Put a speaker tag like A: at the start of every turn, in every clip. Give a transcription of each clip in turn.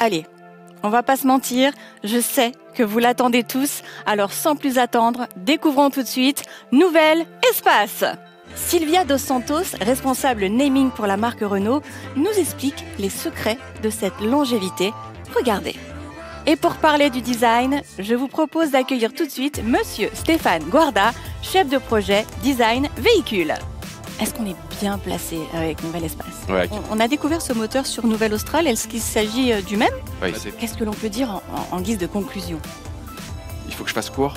A: Allez, on va pas se mentir, je sais que vous l'attendez tous, alors sans plus attendre, découvrons tout de suite Nouvel Espace. Sylvia Dos Santos, responsable naming pour la marque Renault, nous explique les secrets de cette longévité. Regardez. Et pour parler du design, je vous propose d'accueillir tout de suite Monsieur Stéphane Guarda, chef de projet design véhicule. Est-ce qu'on est bien placé avec Nouvel Espace?
B: Ouais.
A: On a découvert ce moteur sur Nouvelle Austral. Est-ce qu'il s'agit du même?
B: Oui.
A: Qu'est-ce que l'on peut dire en guise de conclusion?
B: Il faut que je fasse court.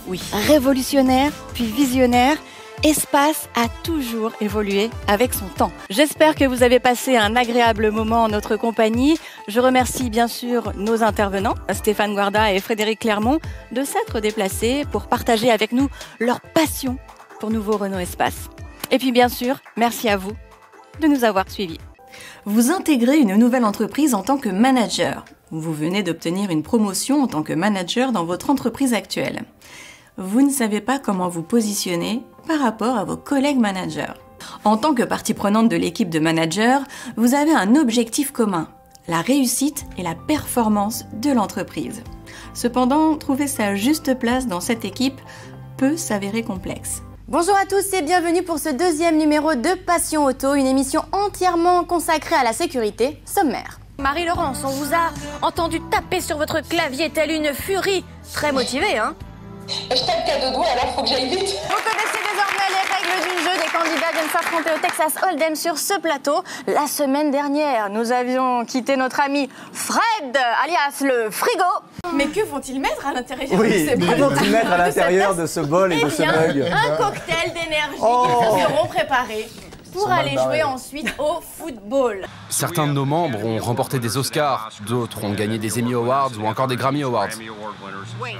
A: Oui. Révolutionnaire, puis visionnaire, Espace a toujours évolué avec son temps. J'espère que vous avez passé un agréable moment en notre compagnie. Je remercie bien sûr nos intervenants, Stéphane Guarda et Frédéric Clermont, de s'être déplacés pour partager avec nous leur passion pour nouveau Renault Espace. Et puis bien sûr, merci à vous de nous avoir suivis. Vous intégrez une nouvelle entreprise en tant que manager. Vous venez d'obtenir une promotion en tant que manager dans votre entreprise actuelle. Vous ne savez pas comment vous positionner par rapport à vos collègues managers. En tant que partie prenante de l'équipe de managers, vous avez un objectif commun, la réussite et la performance de l'entreprise. Cependant, trouver sa juste place dans cette équipe peut s'avérer complexe.
C: Bonjour à tous et bienvenue pour ce deuxième numéro de Passion Auto, une émission entièrement consacrée à la sécurité sommaire.
D: Marie-Laurence, on vous a entendu taper sur votre clavier telle une furie. Très motivée, hein?
E: Je tape qu'à deux doigts, alors faut que j'aille vite.
C: Vous connaissez désormais les règles du jeu. Des candidats viennent s'affronter au Texas Hold'em sur ce plateau. La semaine dernière, nous avions quitté notre ami Fred, alias le frigo.
F: Mais que vont-ils mettre à l'intérieur
G: de
F: ces bols?
G: que vont-ils mettre à l'intérieur de ce bol et de ce mug?
F: Un cocktail d'énergie qui seront préparés pour aller jouer ensuite au football.
H: Certains de nos membres ont remporté des Oscars, d'autres ont gagné des Emmy Awards ou encore des Grammy Awards.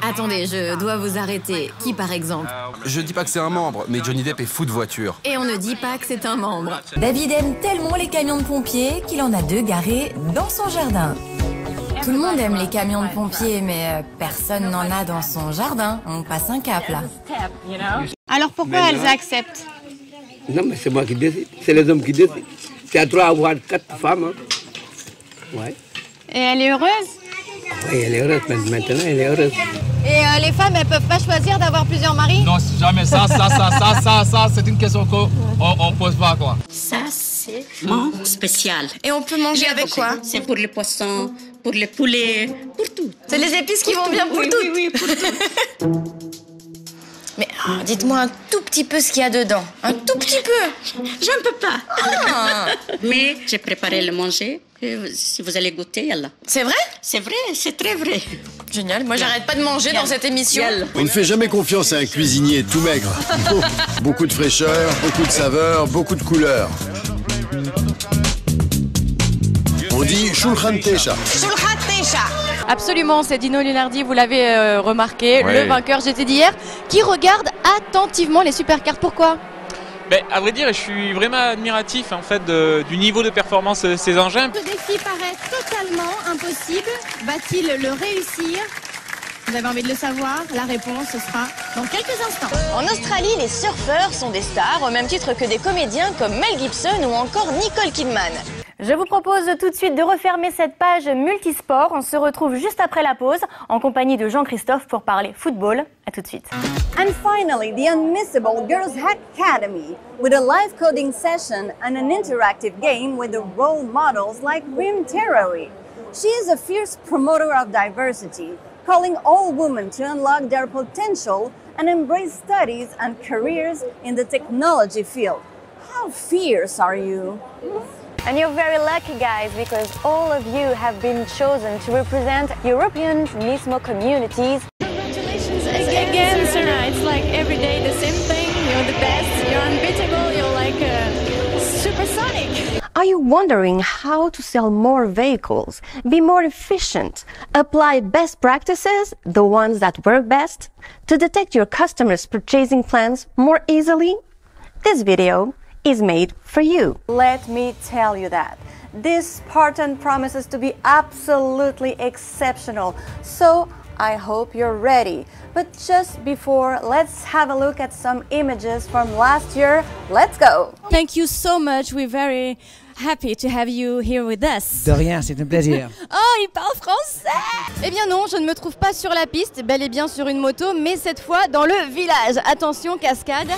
I: Attendez, je dois vous arrêter. Qui par exemple?
H: Je dis pas que c'est un membre, mais Johnny Depp est fou de voiture.
I: Et on ne dit pas que c'est un membre. David aime tellement les camions de pompiers qu'il en a 2 garés dans son jardin. Tout le monde aime les camions de pompiers, mais personne n'en a dans son jardin. On passe un cap là.
F: Alors pourquoi elles acceptent?
J: Non, mais c'est moi qui décide. C'est les hommes qui décident. C'est à toi d'avoir 4 femmes. Hein. Ouais.
F: Et elle est heureuse?
J: Oui, elle est heureuse. Maintenant, elle est heureuse.
C: Et les femmes, elles peuvent pas choisir d'avoir plusieurs maris?
K: Non, jamais. Ça, c'est une question qu'on pose pas, quoi.
L: Ça, c'est mon spécial.
C: Et on peut manger avec quoi?
L: C'est pour les poissons, pour les poulets, pour tout.
C: C'est les épices qui vont bien pour tout?
L: Oui, pour tout.
C: Mais dites-moi un tout petit peu ce qu'il y a dedans. Un tout petit peu.
L: Je ne peux pas. Mais j'ai préparé le manger. Si vous allez goûter, yallah.
C: C'est vrai?
L: C'est vrai, c'est très vrai.
C: Génial. Moi, j'arrête pas de manger dans cette émission.
M: On ne fait jamais confiance à un cuisinier tout maigre. Beaucoup de fraîcheur, beaucoup de saveur, beaucoup de couleurs. On dit Shulchan Tesha.
C: Shulchan Tesha.
A: Absolument, c'est Dino Lunardi, vous l'avez remarqué, le vainqueur GT d'hier, qui regarde attentivement les supercars. Pourquoi?
N: À vrai dire, je suis vraiment admiratif en fait du niveau de performance de ces engins.
F: Ce défi paraît totalement impossible. Va-t-il le réussir? Vous avez envie de le savoir? La réponse, ce sera dans quelques instants.
C: En Australie, les surfeurs sont des stars au même titre que des comédiens comme Mel Gibson ou encore Nicole Kidman. Je vous propose tout de suite de refermer cette page multisport. On se retrouve juste après la pause en compagnie de Jean-Christophe pour parler football. À tout de suite.
O: And finally, the Unmissable Girls Academy with a live coding session and an interactive game with the role models like Rim Terroy. She is a fierce promoter of diversity, calling all women to unlock their potential and embrace studies and careers in the technology field. How fierce are you?
C: And you're very lucky, guys, because all of you have been chosen to represent European Nismo communities.
F: Congratulations again, Sarah. It's like every day the same thing. You're the best. You're unbeatable. You're like supersonic.
O: Are you wondering how to sell more vehicles, be more efficient, apply best practices, the ones that work best, to detect your customers' purchasing plans more easily? This video is made for you. Let me tell you that. This Spartan promises to be absolutely exceptional, so I hope you're ready. But just before, let's have a look at some images from last year. Let's go!
F: Thank you so much. We're very
C: happy to have you here with us.
P: De rien, c'est un plaisir.
C: Oh, il parle français! Eh bien non, je ne me trouve pas sur la piste, bel et bien sur une moto, mais cette fois dans le village. Attention, cascade.